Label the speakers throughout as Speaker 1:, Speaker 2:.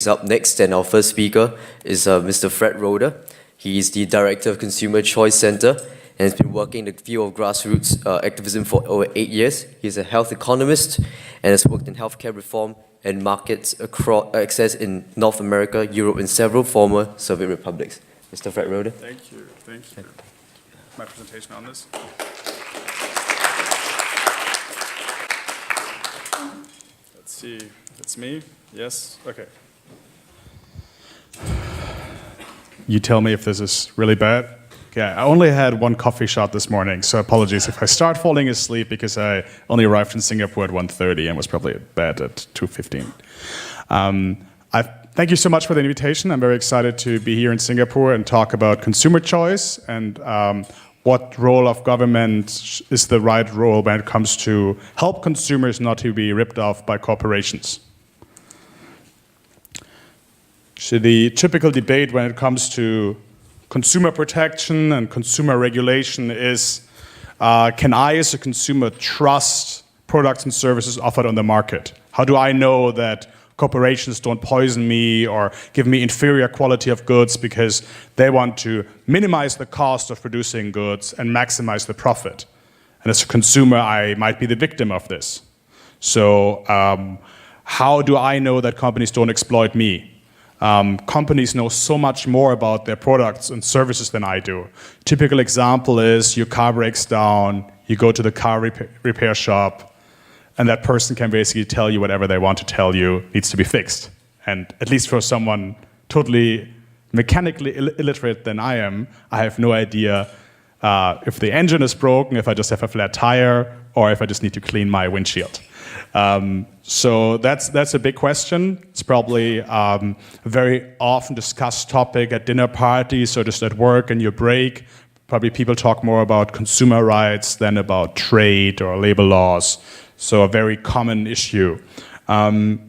Speaker 1: is up next, and our first speaker is Mr. Fred Roeder. He is the Director of Consumer Choice Center and has been working in the field of grassroots activism for over 8 years. He's a health economist and has worked in healthcare reform and markets access in North America, Europe, and several former Soviet republics. Mr. Fred Roeder.
Speaker 2: Thank you. Thank you. My presentation on this. Let's see. It's me. Yes. Okay. You tell me if this is really bad. Okay, I only had one coffee shot this morning, so apologies if I start falling asleep because I only arrived in Singapore at 1:30 and was probably at bed at 2:15. Thank you so much for the invitation. I'm very excited to be here in Singapore and talk about consumer choice and what role of government is the right role when it comes to help consumers not to be ripped off by corporations. So the typical debate when it comes to consumer protection and consumer regulation is, can I as a consumer trust products and services offered on the market? How do I know that corporations don't poison me or give me inferior quality of goods because they want to minimize the cost of producing goods and maximize the profit? And as a consumer, I might be the victim of this. So how do I know that companies don't exploit me? Companies know so much more about their products and services than I do. Typical example is your car breaks down, you go to the car repair shop, and that person can basically tell you whatever they want to tell you needs to be fixed. And at least for someone totally mechanically illiterate than I am, I have no idea if the engine is broken, if I just have a flat tire, or if I just need to clean my windshield. So that's a big question. It's probably a very often discussed topic at dinner parties or just at work in your break. Probably people talk more about consumer rights than about trade or labor laws. So a very common issue. And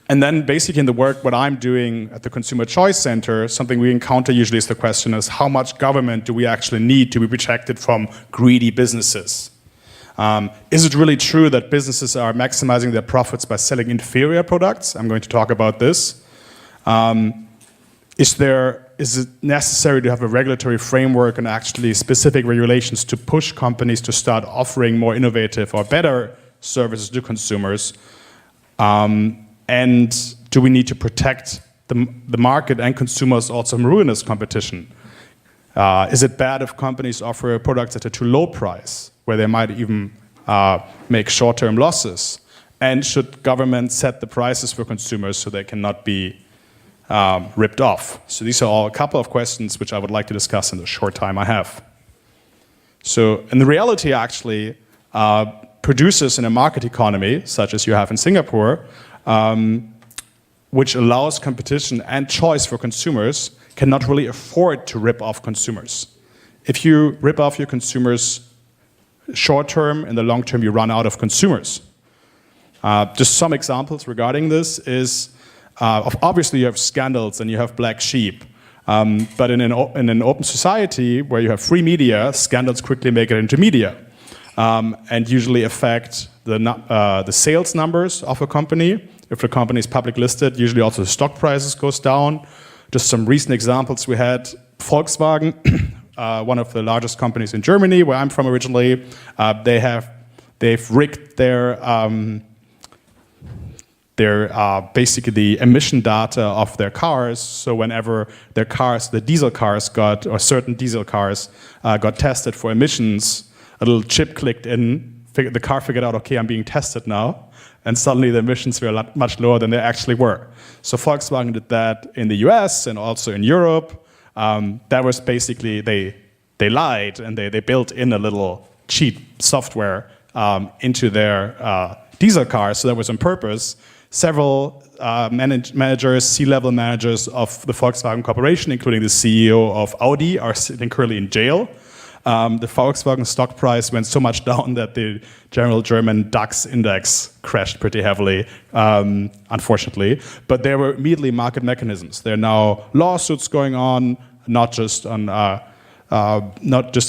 Speaker 2: then basically in the work, what I'm doing at the Consumer Choice Center, something we encounter usually is the question is how much government do we actually need to be protected from greedy businesses? Is it really true that businesses are maximizing their profits by selling inferior products? I'm going to talk about this. Is it necessary to have a regulatory framework and actually specific regulations to push companies to start offering more innovative or better services to consumers? And do we need to protect the market and consumers also from ruinous competition? Is it bad if companies offer products at a too low price, where they might even make short-term losses? And should government set the prices for consumers so they cannot be ripped off? So these are all a couple of questions which I would like to discuss in the short time I have. So in the reality, actually, producers in a market economy, such as you have in Singapore, which allows competition and choice for consumers, cannot really afford to rip off consumers. If you rip off your consumers short term, in the long term you run out of consumers. Just some examples regarding this is, obviously you have scandals and you have black sheep, but in an open society where you have free media, scandals quickly make it into media and usually affect the sales numbers of a company. If the company is public listed, usually also the stock prices goes down. Just some recent examples we had, Volkswagen, one of the largest companies in Germany, where I'm from originally, they've rigged their basically the emission data of their cars. So whenever their cars, the diesel cars certain diesel cars got tested for emissions, a little chip clicked in, the car figured out, okay, I'm being tested now. And suddenly the emissions were much lower than they actually were. So Volkswagen did that in the US and also in Europe. That was basically, they lied and they built in a little cheat software into their diesel cars, so that was on purpose. Several managers, C-level managers of the Volkswagen Corporation, including the CEO of Audi, are sitting currently in jail. The Volkswagen stock price went so much down that the general German DAX index crashed pretty heavily, unfortunately. But there were immediately market mechanisms. There are now lawsuits going on, not just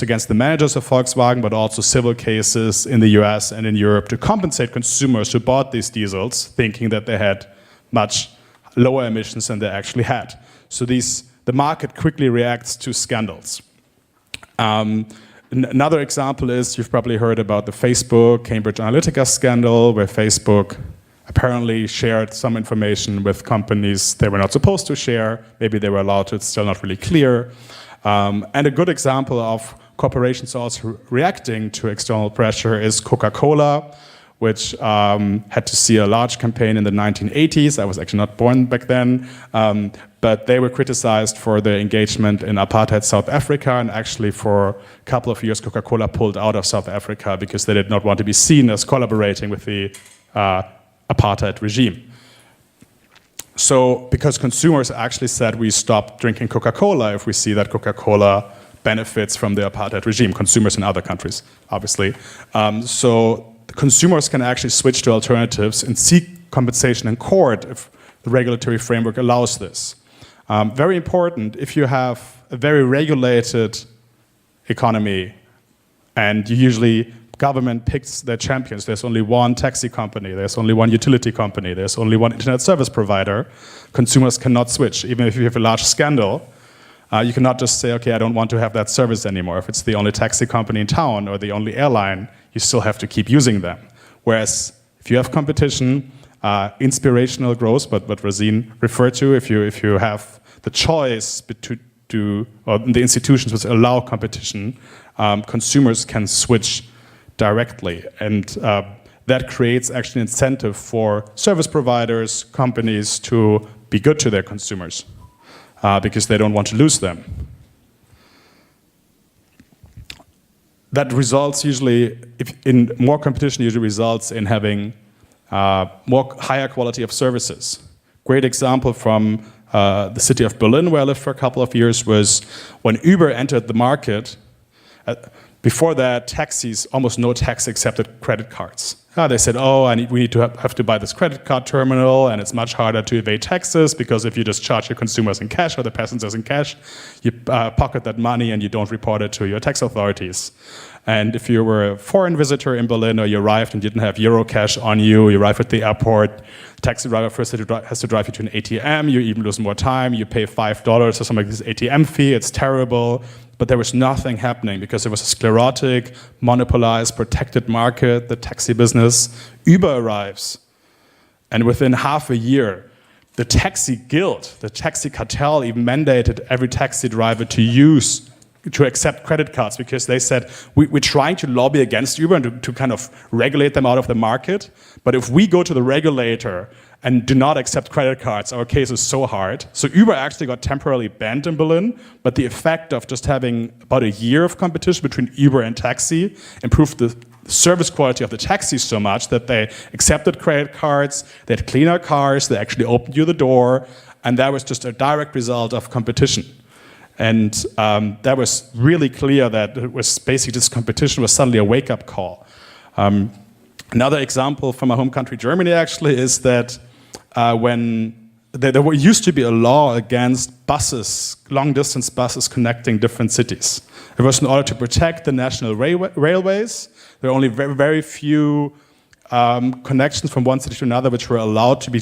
Speaker 2: against the managers of Volkswagen, but also civil cases in the US and in Europe to compensate consumers who bought these diesels, thinking that they had much lower emissions than they actually had. So the market quickly reacts to scandals. Another example is, you've probably heard about the Facebook Cambridge Analytica scandal, where Facebook apparently shared some information with companies they were not supposed to share. Maybe they were allowed to, it's still not really clear. And a good example of corporations also reacting to external pressure is Coca-Cola, which had to see a large campaign in the 1980s. I was actually not born back then. But they were criticized for their engagement in apartheid South Africa, and actually for a couple of years Coca-Cola pulled out of South Africa because they did not want to be seen as collaborating with the apartheid regime. So, because consumers actually said we stop drinking Coca-Cola if we see that Coca-Cola benefits from the apartheid regime, consumers in other countries, obviously. So the consumers can actually switch to alternatives and seek compensation in court if the regulatory framework allows this. Very important, if you have a very regulated economy and usually government picks their champions, there's only one taxi company, there's only one utility company, there's only one internet service provider, consumers cannot switch. Even if you have a large scandal, you cannot just say, okay, I don't want to have that service anymore. If it's the only taxi company in town or the only airline, you still have to keep using them. Whereas if you have competition, inspirational growth, but what Rosine referred to, if you have the choice or the institutions which allow competition, consumers can switch directly. And that creates actually an incentive for service providers, companies to be good to their consumers because they don't want to lose them. That results usually, in more competition usually results in having higher quality of services. Great example from the city of Berlin, where I lived for a couple of years, was when Uber entered the market. Before that, taxis, almost no taxi accepted credit cards. They said, oh, we need to have to buy this credit card terminal, and it's much harder to evade taxes, because if you just charge your consumers in cash or the passengers in cash, you pocket that money and you don't report it to your tax authorities. And if you were a foreign visitor in Berlin, or you arrived and didn't have Eurocash on you, you arrive at the airport, the taxi driver first has to drive you to an ATM, you even lose more time, you pay $5 or something like this ATM fee, it's terrible. But there was nothing happening because there was a sclerotic, monopolized, protected market, the taxi business. Uber arrives, and within half a year, the taxi guild, the taxi cartel, even mandated every taxi driver to accept credit cards, because they said, we're trying to lobby against Uber and to kind of regulate them out of the market, but if we go to the regulator and do not accept credit cards, our case is so hard. So Uber actually got temporarily banned in Berlin, but the effect of just having about a year of competition between Uber and taxi improved the service quality of the taxis so much that they accepted credit cards, they had cleaner cars, they actually opened you the door, and that was just a direct result of competition. And that was really clear that it was basically this competition was suddenly a wake-up call. Another example from my home country, Germany, actually, is that when there used to be a law against buses, long-distance buses connecting different cities. It was in order to protect the national railways. There were only very, very few connections from one city to another which were allowed to be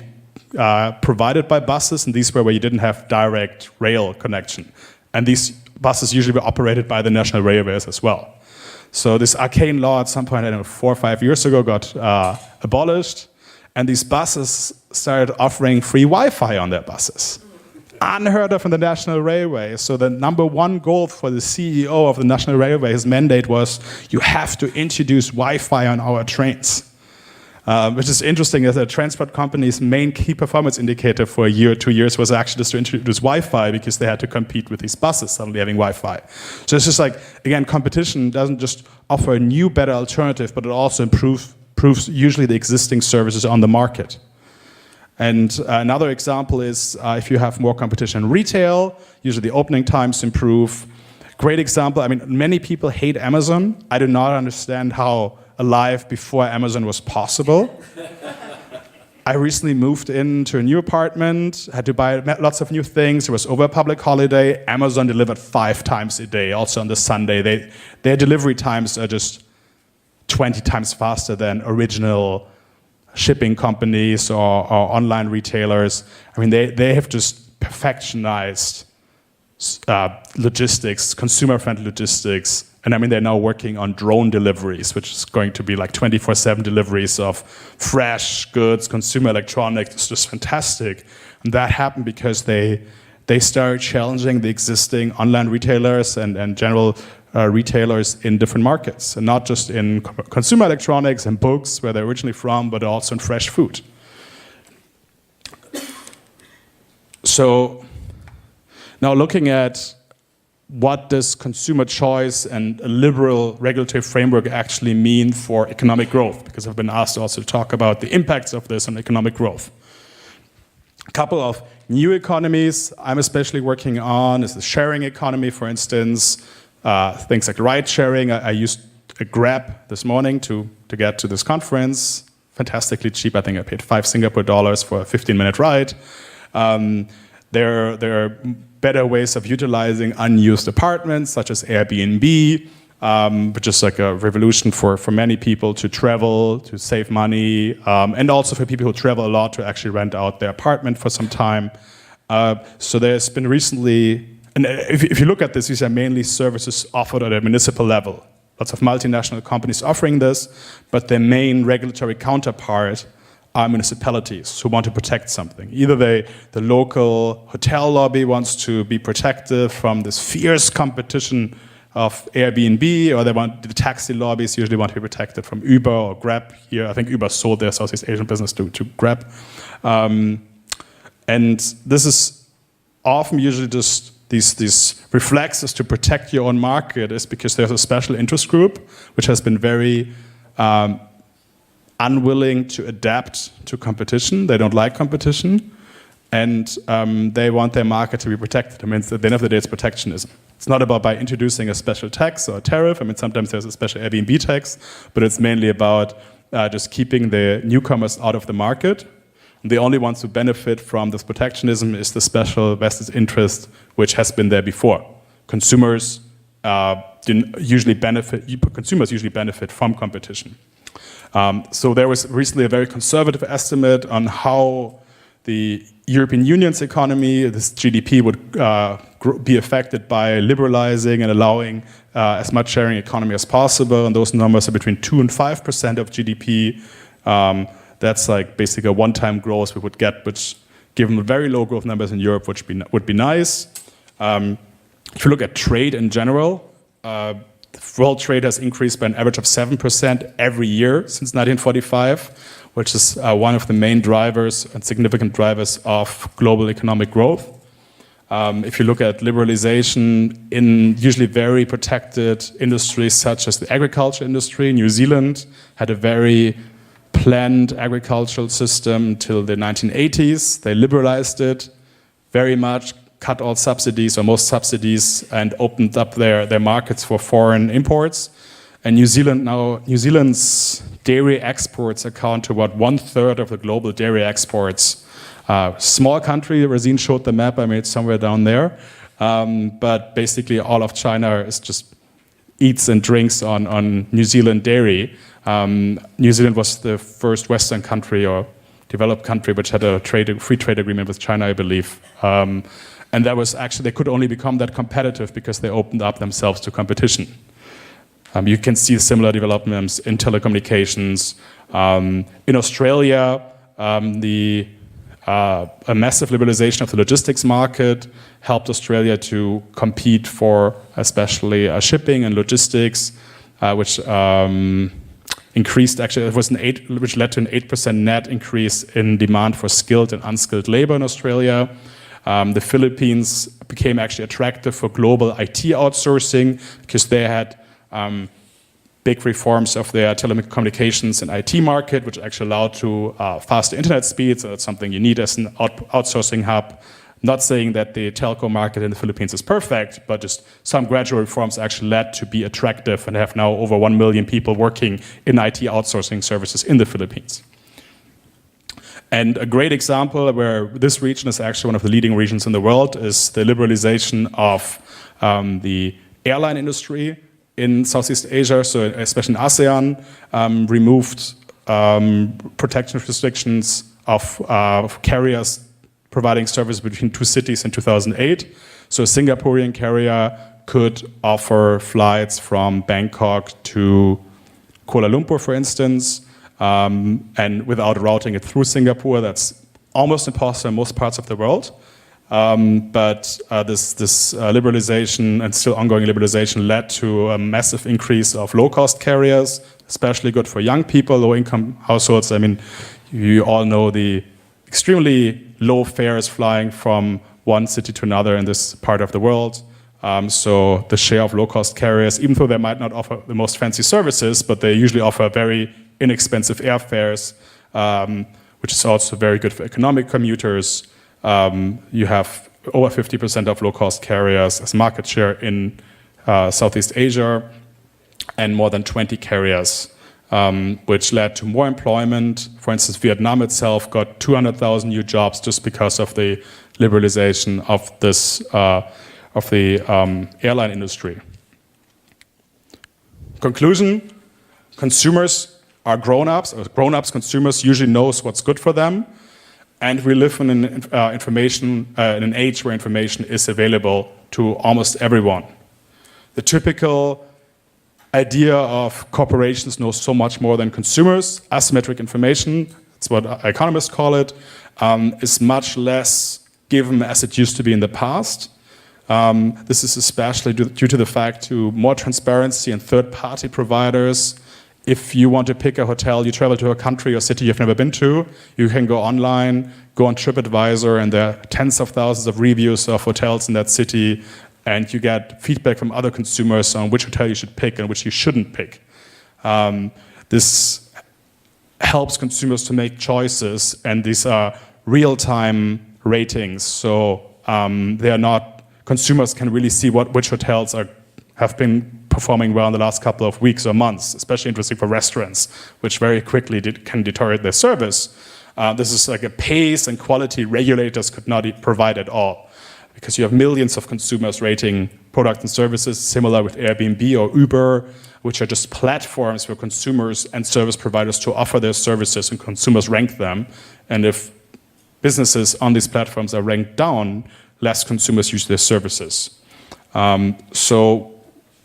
Speaker 2: provided by buses, and these were where you didn't have direct rail connection. And these buses usually were operated by the national railways as well. So this arcane law at some point, I don't know, 4 or 5 years ago, got abolished, and these buses started offering free Wi-Fi on their buses. Unheard of in the national railway. So the #1 goal for the CEO of the national railway, his mandate was, you have to introduce Wi-Fi on our trains. Which is interesting, as a transport company's main key performance indicator for a year or 2 years was actually just to introduce Wi-Fi, because they had to compete with these buses suddenly having Wi-Fi. So it's just like, again, competition doesn't just offer a new, better alternative, but it also improves usually the existing services on the market. And another example is if you have more competition in retail, usually the opening times improve. Great example, I mean, many people hate Amazon. I do not understand how alive before Amazon was possible. I recently moved into a new apartment, had to buy lots of new things. It was over a public holiday. Amazon delivered 5 times a day, also on the Sunday. Their delivery times are just 20 times faster than original shipping companies or online retailers. I mean, they have just perfectionized logistics, consumer-friendly logistics. And I mean, they're now working on drone deliveries, which is going to be like 24/7 deliveries of fresh goods, consumer electronics. It's just fantastic. And that happened because they started challenging the existing online retailers and general retailers in different markets, and not just in consumer electronics and books, where they're originally from, but also in fresh food. So now looking at what does consumer choice and a liberal regulatory framework actually mean for economic growth, because I've been asked also to talk about the impacts of this on economic growth. A couple of new economies I'm especially working on is the sharing economy, for instance, things like ride sharing. I used a Grab this morning to get to this conference, fantastically cheap. I think I paid $5 for a 15-minute ride. There are better ways of utilizing unused apartments, such as Airbnb, which is like a revolution for many people to travel, to save money, and also for people who travel a lot to actually rent out their apartment for some time. So there's been recently, and if you look at this, these are mainly services offered at a municipal level. Lots of multinational companies offering this, but their main regulatory counterpart are municipalities who want to protect something. Either the local hotel lobby wants to be protected from this fierce competition of Airbnb, or the taxi lobbies usually want to be protected from Uber or Grab. Here, I think Uber sold their Southeast Asian business to Grab. And this is often usually just these reflexes to protect your own market is because there's a special interest group which has been very unwilling to adapt to competition. They don't like competition, and they want their market to be protected. I mean, at the end of the day, it's protectionism. It's not about by introducing a special tax or a tariff. I mean, sometimes there's a special Airbnb tax, but it's mainly about just keeping the newcomers out of the market. And the only ones who benefit from this protectionism is the special vested interest, which has been there before. Consumers usually benefit from competition. So there was recently a very conservative estimate on how the European Union's economy, this GDP, would be affected by liberalizing and allowing as much sharing economy as possible. And those numbers are between 2 and 5% of GDP. That's like basically a one-time growth we would get, which, given very low growth numbers in Europe, would be nice. If you look at trade in general, world trade has increased by an average of 7% every year since 1945, which is one of the main drivers and significant drivers of global economic growth. If you look at liberalization in usually very protected industries such as the agriculture industry, New Zealand had a very planned agricultural system till the 1980s. They liberalized it very much, cut all subsidies or most subsidies, and opened up their markets for foreign imports. And New Zealand's dairy exports account to about 1/3 of the global dairy exports. Small country, Rosine showed the map, I mean it's somewhere down there. But basically all of China is just eats and drinks on New Zealand dairy. New Zealand was the first Western country or developed country which had a free trade agreement with China, I believe. And that was actually, they could only become that competitive because they opened up themselves to competition. You can see similar developments in telecommunications. In Australia, a massive liberalization of the logistics market helped Australia to compete for especially shipping and logistics, which increased, actually, which led to an 8% net increase in demand for skilled and unskilled labor in Australia. The Philippines became actually attractive for global IT outsourcing because they had big reforms of their telecommunications and IT market, which actually allowed to faster internet speeds. So that's something you need as an outsourcing hub. Not saying that the telco market in the Philippines is perfect, but just some gradual reforms actually led to be attractive and have now over 1 million people working in IT outsourcing services in the Philippines. And a great example where this region is actually one of the leading regions in the world is the liberalization of the airline industry in Southeast Asia, so especially in ASEAN, removed protection restrictions of carriers providing service between two cities in 2008. So a Singaporean carrier could offer flights from Bangkok to Kuala Lumpur, for instance, and without routing it through Singapore. That's almost impossible in most parts of the world. But this liberalization and still ongoing liberalization led to a massive increase of low-cost carriers, especially good for young people, low-income households. I mean, you all know the extremely low fares flying from one city to another in this part of the world. So the share of low-cost carriers, even though they might not offer the most fancy services, but they usually offer very inexpensive airfares, which is also very good for economic commuters. You have over 50% of low-cost carriers as market share in Southeast Asia, and more than 20 carriers, which led to more employment. For instance, Vietnam itself got 200,000 new jobs just because of the liberalization of this airline industry. Conclusion: consumers are grown-ups. Grown-ups, consumers usually knows what's good for them. And we live in an age where information is available to almost everyone. The typical idea of corporations know so much more than consumers. Asymmetric information, that's what economists call it, is much less given as it used to be in the past. This is especially due to the fact to more transparency and third-party providers. If you want to pick a hotel, you travel to a country or city you've never been to, you can go online, go on TripAdvisor, and there are tens of thousands of reviews of hotels in that city, and you get feedback from other consumers on which hotel you should pick and which you shouldn't pick. This helps consumers to make choices, and these are real-time ratings, so they are not, consumers can really see which hotels have been performing well in the last couple of weeks or months, especially interesting for restaurants, which very quickly can deteriorate their service. This is like a pace and quality regulators could not provide at all, because you have millions of consumers rating products and services, similar with Airbnb or Uber, which are just platforms for consumers and service providers to offer their services, and consumers rank them. And if businesses on these platforms are ranked down, less consumers use their services. So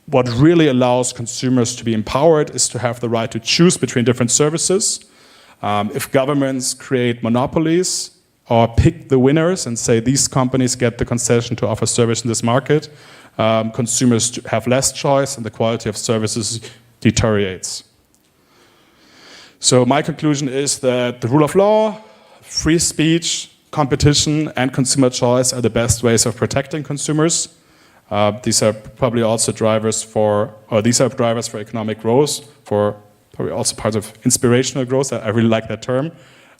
Speaker 2: what really allows consumers to be empowered is to have the right to choose between different services. If governments create monopolies or pick the winners and say these companies get the concession to offer service in this market, consumers have less choice and the quality of services deteriorates. So my conclusion is that the rule of law, free speech, competition, and consumer choice are the best ways of protecting consumers. These are probably also drivers for economic growth, for probably also part of inspirational growth. I really like that term.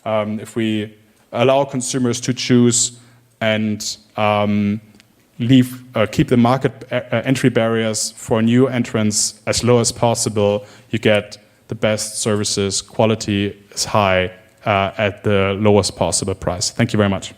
Speaker 2: If we allow consumers to choose and keep the market entry barriers for new entrants as low as possible, you get the best services, quality is high at the lowest possible price. Thank you very much.